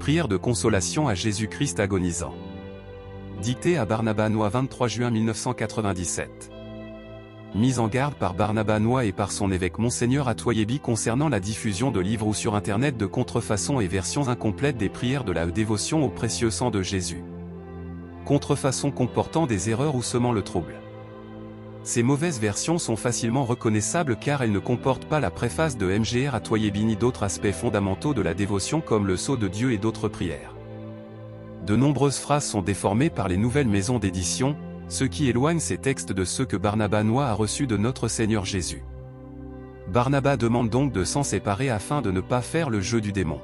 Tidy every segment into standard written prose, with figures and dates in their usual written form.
Prière de consolation à Jésus-Christ agonisant. Dictée à Barnabas Noix 23 juin 1997. Mise en garde par Barnabas Noix et par son évêque Monseigneur Atoyebi concernant la diffusion de livres ou sur Internet de contrefaçons et versions incomplètes des prières de la dévotion au précieux sang de Jésus. Contrefaçons comportant des erreurs ou semant le trouble. Ces mauvaises versions sont facilement reconnaissables car elles ne comportent pas la préface de Mgr Atoyebi ni d'autres aspects fondamentaux de la dévotion comme le sceau de Dieu et d'autres prières. De nombreuses phrases sont déformées par les nouvelles maisons d'édition, ce qui éloigne ces textes de ceux que Barnabas Noix a reçus de notre Seigneur Jésus. Barnabas demande donc de s'en séparer afin de ne pas faire le jeu du démon.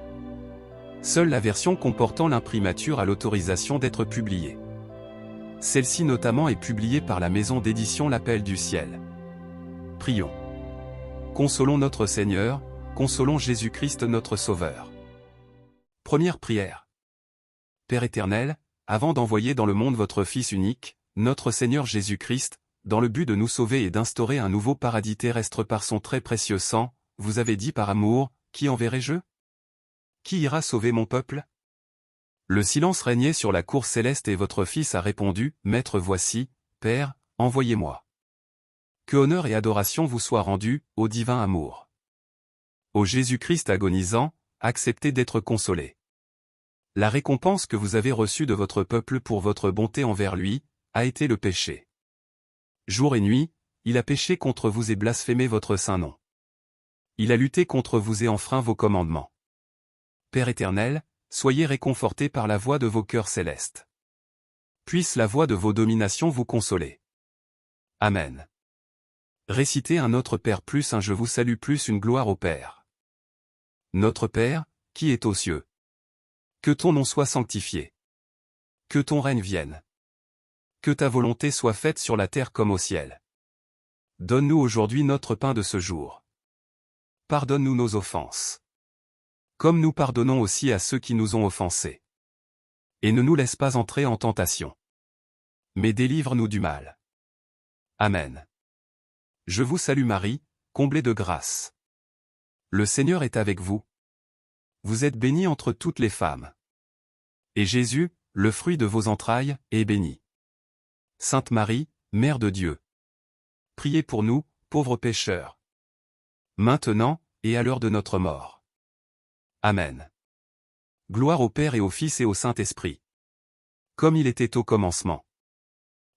Seule la version comportant l'imprimature a l'autorisation d'être publiée. Celle-ci notamment est publiée par la maison d'édition L'Appel du Ciel. Prions. Consolons notre Seigneur, consolons Jésus-Christ notre Sauveur. Première prière. Père éternel, avant d'envoyer dans le monde votre Fils unique, notre Seigneur Jésus-Christ, dans le but de nous sauver et d'instaurer un nouveau paradis terrestre par son très précieux sang, vous avez dit par amour, qui enverrai-je? Qui ira sauver mon peuple? Le silence régnait sur la cour céleste et votre Fils a répondu, Maître voici, Père, envoyez-moi. Que honneur et adoration vous soient rendus, ô divin amour. Ô Jésus-Christ agonisant, acceptez d'être consolé. La récompense que vous avez reçue de votre peuple pour votre bonté envers lui, a été le péché. Jour et nuit, il a péché contre vous et blasphémé votre saint nom. Il a lutté contre vous et enfreint vos commandements. Père éternel, soyez réconfortés par la voix de vos cœurs célestes. Puisse la voix de vos dominations vous consoler. Amen. Récitez un Notre Père plus un Je vous salue plus une gloire au Père. Notre Père, qui est aux cieux. Que ton nom soit sanctifié. Que ton règne vienne. Que ta volonté soit faite sur la terre comme au ciel. Donne-nous aujourd'hui notre pain de ce jour. Pardonne-nous nos offenses. Comme nous pardonnons aussi à ceux qui nous ont offensés. Et ne nous laisse pas entrer en tentation. Mais délivre-nous du mal. Amen. Je vous salue Marie, comblée de grâce. Le Seigneur est avec vous. Vous êtes bénie entre toutes les femmes. Et Jésus, le fruit de vos entrailles, est béni. Sainte Marie, Mère de Dieu. Priez pour nous, pauvres pécheurs. Maintenant, et à l'heure de notre mort. Amen. Gloire au Père et au Fils et au Saint-Esprit. Comme il était au commencement.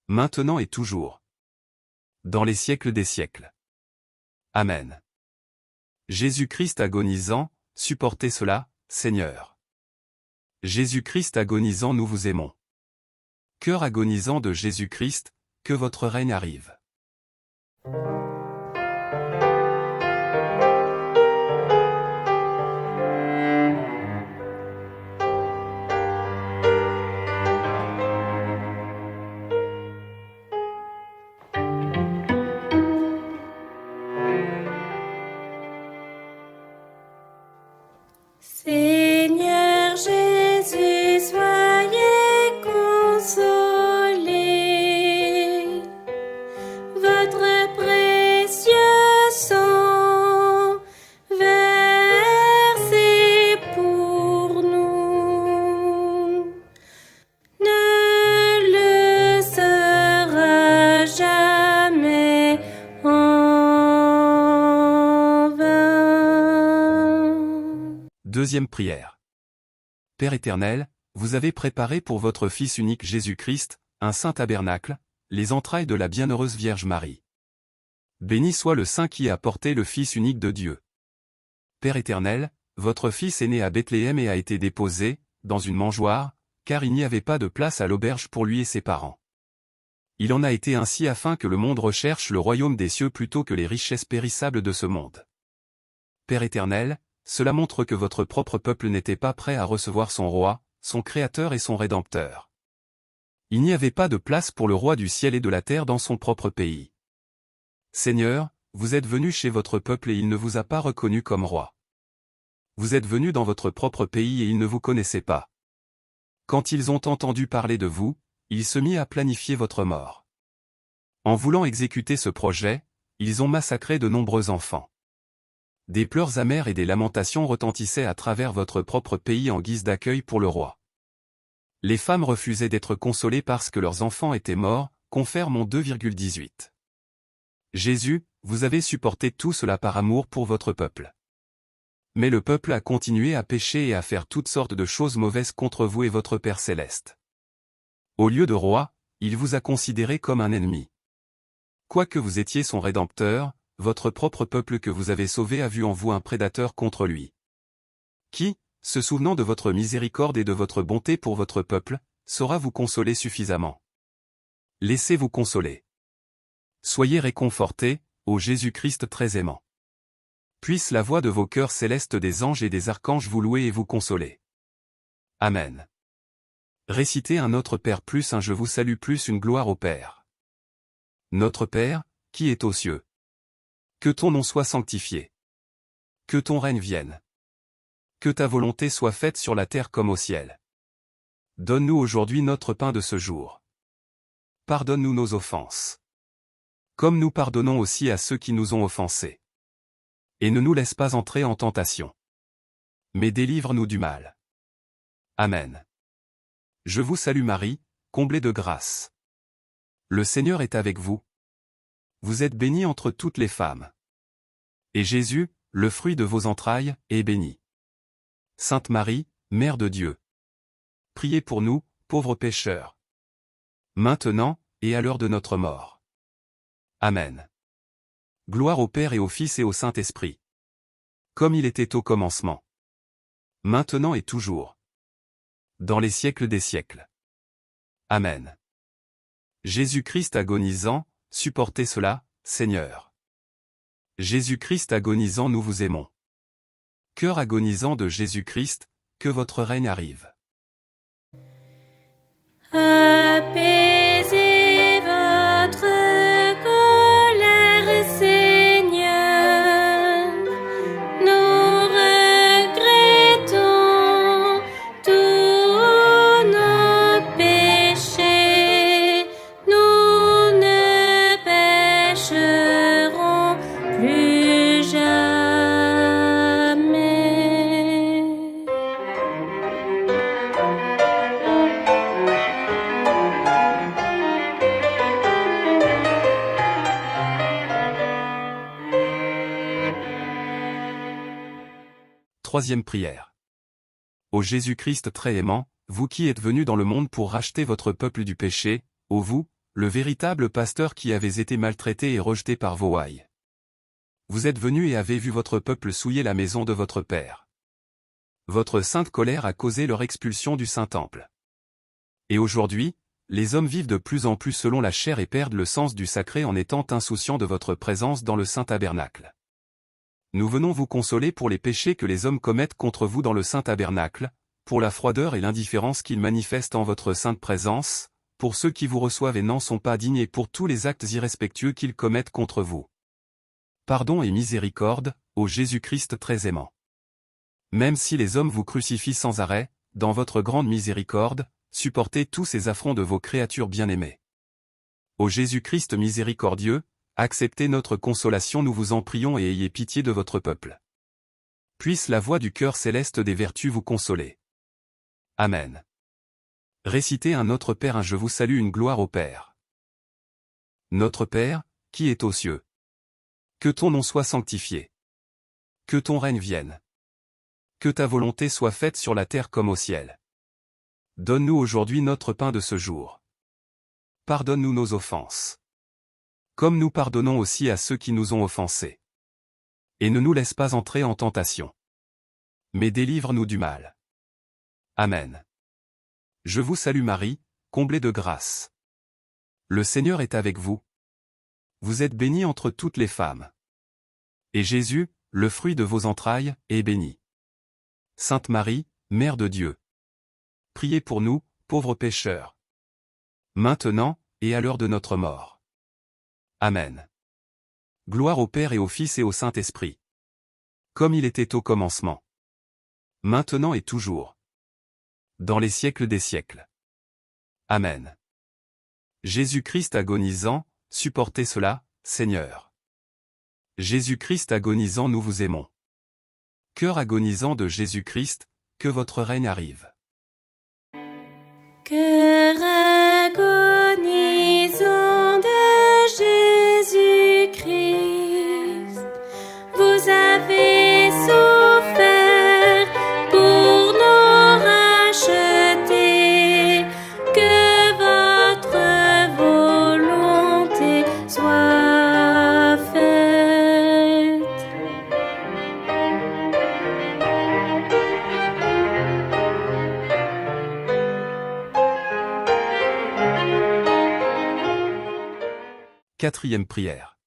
Maintenant et toujours. Dans les siècles des siècles. Amen. Jésus-Christ agonisant, supportez cela, Seigneur. Jésus-Christ agonisant, nous vous aimons. Cœur agonisant de Jésus-Christ, que votre règne arrive. Seigneur Jésus, soyez consolé. Votre précieux sang versé pour nous ne le sera jamais en vain. Deuxième prière. Père éternel, vous avez préparé pour votre Fils unique Jésus-Christ, un saint tabernacle, les entrailles de la bienheureuse Vierge Marie. Béni soit le Saint qui a porté le Fils unique de Dieu. Père éternel, votre Fils est né à Bethléem et a été déposé, dans une mangeoire, car il n'y avait pas de place à l'auberge pour lui et ses parents. Il en a été ainsi afin que le monde recherche le royaume des cieux plutôt que les richesses périssables de ce monde. Père éternel, cela montre que votre propre peuple n'était pas prêt à recevoir son roi, son créateur et son rédempteur. Il n'y avait pas de place pour le roi du ciel et de la terre dans son propre pays. Seigneur, vous êtes venu chez votre peuple et il ne vous a pas reconnu comme roi. Vous êtes venu dans votre propre pays et ils ne vous connaissaient pas. Quand ils ont entendu parler de vous, ils se mirent à planifier votre mort. En voulant exécuter ce projet, ils ont massacré de nombreux enfants. Des pleurs amers et des lamentations retentissaient à travers votre propre pays en guise d'accueil pour le roi. Les femmes refusaient d'être consolées parce que leurs enfants étaient morts, confère mon 2,18. Jésus, vous avez supporté tout cela par amour pour votre peuple. Mais le peuple a continué à pécher et à faire toutes sortes de choses mauvaises contre vous et votre Père céleste. Au lieu de roi, il vous a considéré comme un ennemi. Quoique vous étiez son rédempteur, votre propre peuple que vous avez sauvé a vu en vous un prédateur contre lui. Qui, se souvenant de votre miséricorde et de votre bonté pour votre peuple, saura vous consoler suffisamment. Laissez-vous consoler. Soyez réconfortés, ô Jésus-Christ très aimant. Puisse la voix de vos cœurs célestes des anges et des archanges vous louer et vous consoler. Amen. Récitez un Notre Père plus un Je vous salue plus une gloire au Père. Notre Père, qui est aux cieux. Que ton nom soit sanctifié. Que ton règne vienne. Que ta volonté soit faite sur la terre comme au ciel. Donne-nous aujourd'hui notre pain de ce jour. Pardonne-nous nos offenses. Comme nous pardonnons aussi à ceux qui nous ont offensés. Et ne nous laisse pas entrer en tentation. Mais délivre-nous du mal. Amen. Je vous salue Marie, comblée de grâce. Le Seigneur est avec vous. Vous êtes bénie entre toutes les femmes. Et Jésus, le fruit de vos entrailles, est béni. Sainte Marie, Mère de Dieu. Priez pour nous, pauvres pécheurs. Maintenant, et à l'heure de notre mort. Amen. Gloire au Père et au Fils et au Saint-Esprit. Comme il était au commencement. Maintenant et toujours. Dans les siècles des siècles. Amen. Jésus-Christ agonisant, supportez cela, Seigneur. Jésus-Christ agonisant, nous vous aimons. Cœur agonisant de Jésus-Christ, que votre règne arrive. Apaisez votre colère, Seigneur. Nous regrettons tous nos péchés. Nous ne pécherons plus jamais. Troisième prière. Ô Jésus-Christ très aimant, vous qui êtes venu dans le monde pour racheter votre peuple du péché, ô vous, le véritable pasteur qui avez été maltraité et rejeté par vos ouailles. Vous êtes venu et avez vu votre peuple souiller la maison de votre Père. Votre sainte colère a causé leur expulsion du Saint-Temple. Et aujourd'hui, les hommes vivent de plus en plus selon la chair et perdent le sens du sacré en étant insouciants de votre présence dans le Saint-Tabernacle. Nous venons vous consoler pour les péchés que les hommes commettent contre vous dans le Saint-Tabernacle, pour la froideur et l'indifférence qu'ils manifestent en votre sainte présence, pour ceux qui vous reçoivent et n'en sont pas dignes et pour tous les actes irrespectueux qu'ils commettent contre vous. Pardon et miséricorde, ô Jésus-Christ très aimant. Même si les hommes vous crucifient sans arrêt, dans votre grande miséricorde, supportez tous ces affronts de vos créatures bien-aimées. Ô Jésus-Christ miséricordieux, acceptez notre consolation, nous vous en prions, et ayez pitié de votre peuple. Puisse la voix du cœur céleste des vertus vous consoler. Amen. Récitez un Notre Père un Je vous salue une gloire au Père. Notre Père, qui est aux cieux. Que ton nom soit sanctifié. Que ton règne vienne. Que ta volonté soit faite sur la terre comme au ciel. Donne-nous aujourd'hui notre pain de ce jour. Pardonne-nous nos offenses. Comme nous pardonnons aussi à ceux qui nous ont offensés. Et ne nous laisse pas entrer en tentation. Mais délivre-nous du mal. Amen. Je vous salue Marie, comblée de grâce. Le Seigneur est avec vous. Vous êtes bénie entre toutes les femmes. Et Jésus, le fruit de vos entrailles, est béni. Sainte Marie, Mère de Dieu. Priez pour nous, pauvres pécheurs. Maintenant, et à l'heure de notre mort. Amen. Gloire au Père et au Fils et au Saint-Esprit. Comme il était au commencement. Maintenant et toujours. Dans les siècles des siècles. Amen. Jésus-Christ agonisant, supportez cela, Seigneur. Jésus-Christ agonisant, nous vous aimons. Cœur agonisant de Jésus-Christ, que votre règne arrive. Cœur agonisant de Jésus-Christ, vous avez souffert pour nous racheter, que votre volonté soit faite. Quatrième prière.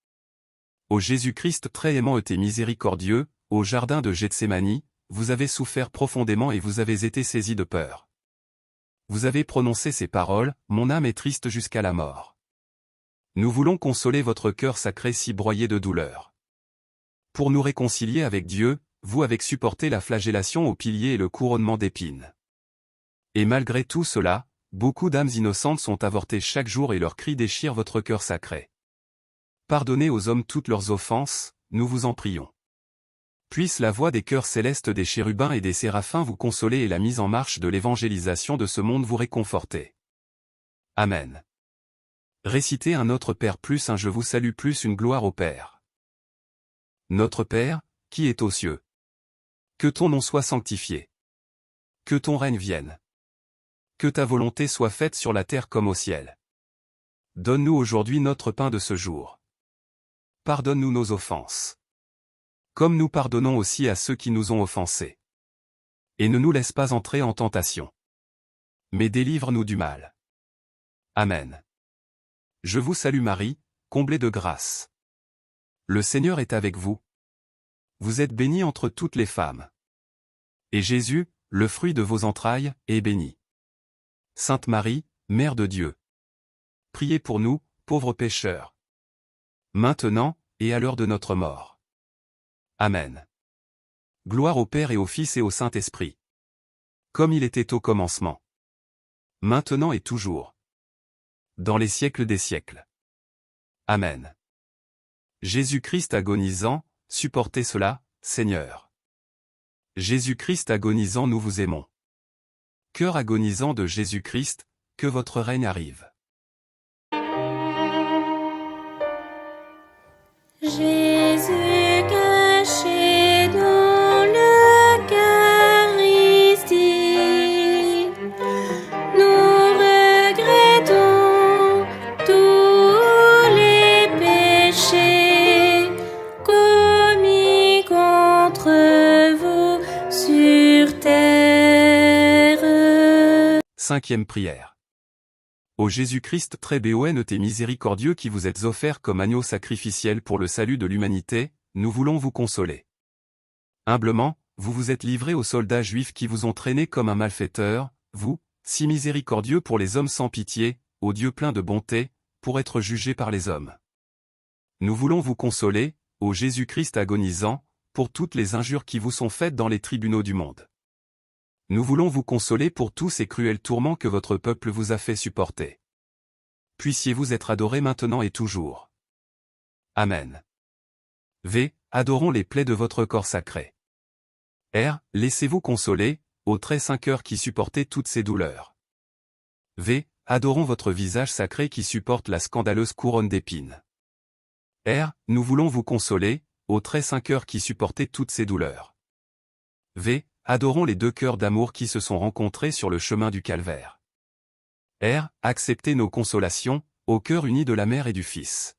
Ô Jésus-Christ très aimant et miséricordieux, au jardin de Gethsémani, vous avez souffert profondément et vous avez été saisi de peur. Vous avez prononcé ces paroles, mon âme est triste jusqu'à la mort. Nous voulons consoler votre cœur sacré si broyé de douleur. Pour nous réconcilier avec Dieu, vous avez supporté la flagellation au pilier et le couronnement d'épines. Et malgré tout cela, beaucoup d'âmes innocentes sont avortées chaque jour et leurs cris déchirent votre cœur sacré. Pardonnez aux hommes toutes leurs offenses, nous vous en prions. Puisse la voix des chœurs célestes des chérubins et des séraphins vous consoler et la mise en marche de l'évangélisation de ce monde vous réconforter. Amen. Récitez un Notre Père plus un Je vous salue plus une gloire au Père. Notre Père, qui est aux cieux. Que ton nom soit sanctifié. Que ton règne vienne. Que ta volonté soit faite sur la terre comme au ciel. Donne-nous aujourd'hui notre pain de ce jour. Pardonne-nous nos offenses. Comme nous pardonnons aussi à ceux qui nous ont offensés. Et ne nous laisse pas entrer en tentation. Mais délivre-nous du mal. Amen. Je vous salue Marie, comblée de grâce. Le Seigneur est avec vous. Vous êtes bénie entre toutes les femmes. Et Jésus, le fruit de vos entrailles, est béni. Sainte Marie, Mère de Dieu. Priez pour nous, pauvres pécheurs. Maintenant, et à l'heure de notre mort. Amen. Gloire au Père et au Fils et au Saint-Esprit. Comme il était au commencement. Maintenant et toujours. Dans les siècles des siècles. Amen. Jésus-Christ agonisant, supportez cela, Seigneur. Jésus-Christ agonisant, nous vous aimons. Cœur agonisant de Jésus-Christ, que votre règne arrive. Jésus caché dans l'Eucharistie, nous regrettons tous les péchés commis contre vous sur terre. Cinquième prière. Ô Jésus-Christ très béon et miséricordieux qui vous êtes offert comme agneau sacrificiel pour le salut de l'humanité, nous voulons vous consoler. Humblement, vous vous êtes livré aux soldats juifs qui vous ont traîné comme un malfaiteur, vous, si miséricordieux pour les hommes sans pitié, ô Dieu plein de bonté, pour être jugé par les hommes. Nous voulons vous consoler, ô Jésus-Christ agonisant, pour toutes les injures qui vous sont faites dans les tribunaux du monde. Nous voulons vous consoler pour tous ces cruels tourments que votre peuple vous a fait supporter. Puissiez-vous être adorés maintenant et toujours. Amen. V. Adorons les plaies de votre corps sacré. R. Laissez-vous consoler, ô très saint cœur qui supportez toutes ces douleurs. V. Adorons votre visage sacré qui supporte la scandaleuse couronne d'épines. R. Nous voulons vous consoler, ô très saint cœur qui supportez toutes ces douleurs. V. Adorons les deux cœurs d'amour qui se sont rencontrés sur le chemin du calvaire. R. Acceptez nos consolations, ô cœur uni de la Mère et du Fils.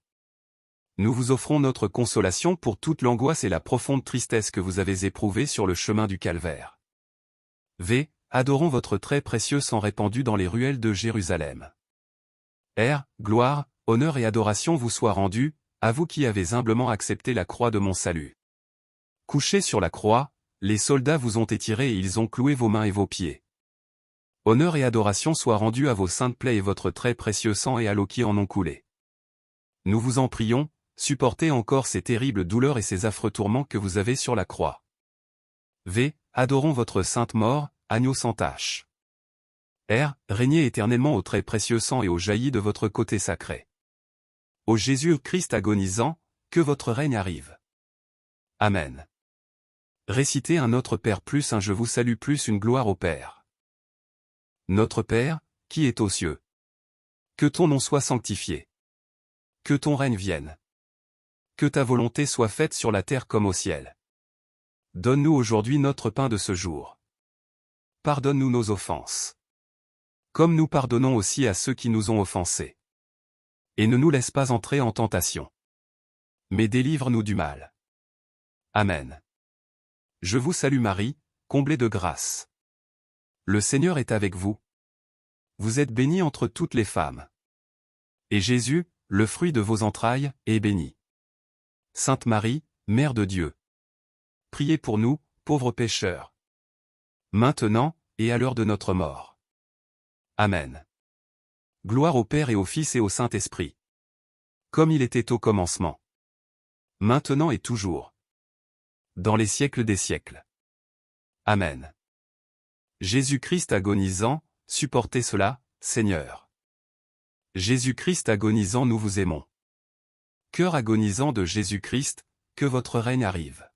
Nous vous offrons notre consolation pour toute l'angoisse et la profonde tristesse que vous avez éprouvées sur le chemin du calvaire. V. Adorons votre très précieux sang répandu dans les ruelles de Jérusalem. R. Gloire, honneur et adoration vous soient rendus, à vous qui avez humblement accepté la croix de mon salut. Couchés sur la croix, les soldats vous ont étiré et ils ont cloué vos mains et vos pieds. Honneur et adoration soient rendus à vos saintes plaies et votre très précieux sang et à l'eau qui en ont coulé. Nous vous en prions, supportez encore ces terribles douleurs et ces affreux tourments que vous avez sur la croix. V. Adorons votre sainte mort, agneau sans tache. R. Régnez éternellement au très précieux sang et au jailli de votre côté sacré. Ô Jésus-Christ agonisant, que votre règne arrive. Amen. Récitez un Notre Père plus un Je vous salue plus une gloire au Père. Notre Père, qui est aux cieux. Que ton nom soit sanctifié. Que ton règne vienne. Que ta volonté soit faite sur la terre comme au ciel. Donne-nous aujourd'hui notre pain de ce jour. Pardonne-nous nos offenses. Comme nous pardonnons aussi à ceux qui nous ont offensés. Et ne nous laisse pas entrer en tentation. Mais délivre-nous du mal. Amen. Je vous salue Marie, comblée de grâce. Le Seigneur est avec vous. Vous êtes bénie entre toutes les femmes. Et Jésus, le fruit de vos entrailles, est béni. Sainte Marie, Mère de Dieu. Priez pour nous, pauvres pécheurs. Maintenant, et à l'heure de notre mort. Amen. Gloire au Père et au Fils et au Saint-Esprit. Comme il était au commencement. Maintenant et toujours. Dans les siècles des siècles. Amen. Jésus-Christ agonisant, supportez cela, Seigneur. Jésus-Christ agonisant, nous vous aimons. Cœur agonisant de Jésus-Christ, que votre règne arrive.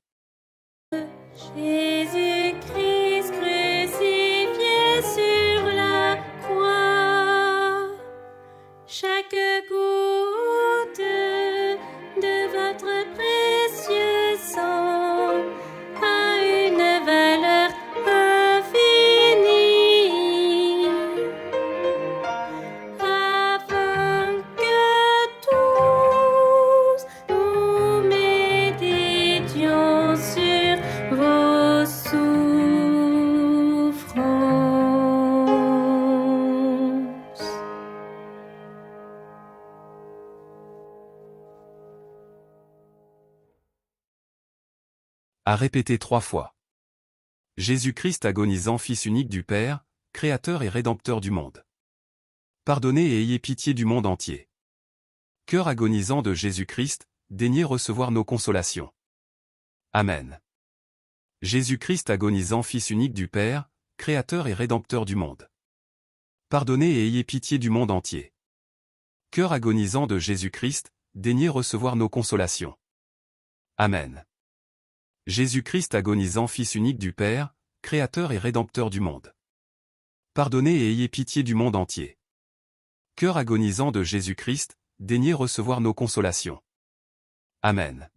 Jésus-Christ crucifié sur la croix, chaque goutte de votre précieux sang a une valeur infinie, afin que tous nous méditions sur vos souffrances. À répéter 3 fois. Jésus-Christ agonisant, Fils unique du Père, Créateur et Rédempteur du monde. Pardonnez et ayez pitié du monde entier. Cœur agonisant de Jésus-Christ, daignez recevoir nos consolations. Amen. Jésus-Christ agonisant, Fils unique du Père, Créateur et Rédempteur du monde. Pardonnez et ayez pitié du monde entier. Cœur agonisant de Jésus-Christ, daignez recevoir nos consolations. Amen. Jésus-Christ agonisant, Fils unique du Père, Créateur et Rédempteur du monde. Pardonnez et ayez pitié du monde entier. Cœur agonisant de Jésus-Christ, daignez recevoir nos consolations. Amen.